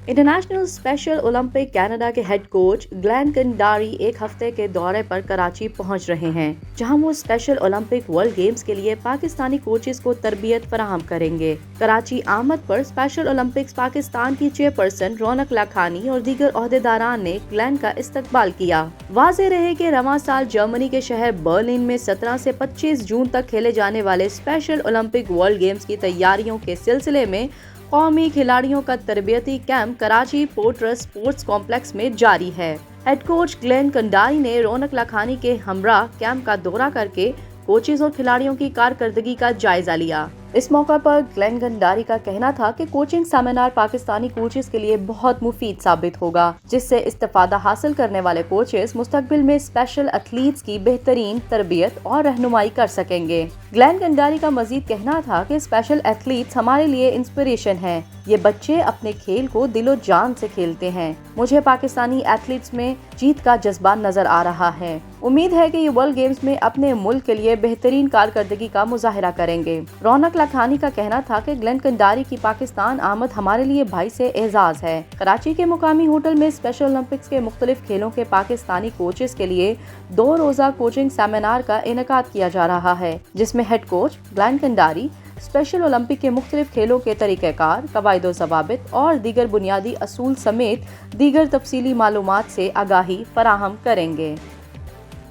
International special Olympic Canada के head coach Glenn Kandari एक हफ्ते के दौरे पर कराची पहुंच रहे हैं, जहां वो स्पेशल ओलंपिक वर्ल्ड गेम्स के लिए पाकिस्तानी कोचेस को तरबियत फराहम करेंगे। कराची आमद पर स्पेशल ओलंपिक्स पाकिस्तान की चेयरपर्सन रौनक लाखानी और दीगर ओहदेदारान ने ग्लेन का इस्तकबाल किया। वाज़ेह रहे कि रवां साल जर्मनी के शहर बर्लिन में 17 से 25 जून तक खेले जाने वाले स्पेशल ओलंपिक वर्ल्ड गेम्स की तैयारियों के सिलसिले में कौमी खिलाड़ियों का तरबियती camp Karachi port trust sports complex में जारी है। हेड कोच ग्लेन कंडारी ने रौनक लाखानी के हमरा कैंप का दौरा करके कोचेज और खिलाड़ियों की कारकर्दगी का जायजा लिया। इस मौका पर ग्लेन कंडारी का कहना था कि कोचिंग सेमिनार पाकिस्तानी कोचेस के लिए बहुत मुफीद साबित होगा, जिससे इस्तिफादा हासिल करने वाले कोचेस मुस्तकबिल में स्पेशल एथलीट्स की बेहतरीन तरबियत और रहनुमाई कर सकेंगे। ग्लेन कंडारी का मजीद कहना था कि स्पेशल एथलीट्स हमारे लिए इंस्पिरेशन हैं। ये बच्चे अपने खेल को दिलो जान से खेलते हैं। मुझे पाकिस्तानी एथलीट्स में जीत का जज्बा नजर आ रहा है। उम्मीद है कि ये वर्ल्ड गेम्स में अपने मुल्क के लिए बेहतरीन कारकर्दगी का मुजाहिरा करेंगे। रौनक लाखानी का कहना था कि ग्लेन कंडारी की पाकिस्तान आमद हमारे लिए भाई से एजाज है। कराची के मुकामी होटल में स्पेशल ओलंपिक्स के मुख्तलिफ खेलों के पाकिस्तानी कोचेस के लिए 2 रोजा कोचिंग सेमिनार का इनेकाद किया जा रहा है, जिसमें head coach Glenn Kandari special Olympic के मुख्तलिफ खेलों के तरीक़ेकार, कवायद ज़वाबित और दीगर बुनियादी असूल समेत दीगर तफसीली मालूमात से आगाही फराहम करेंगे।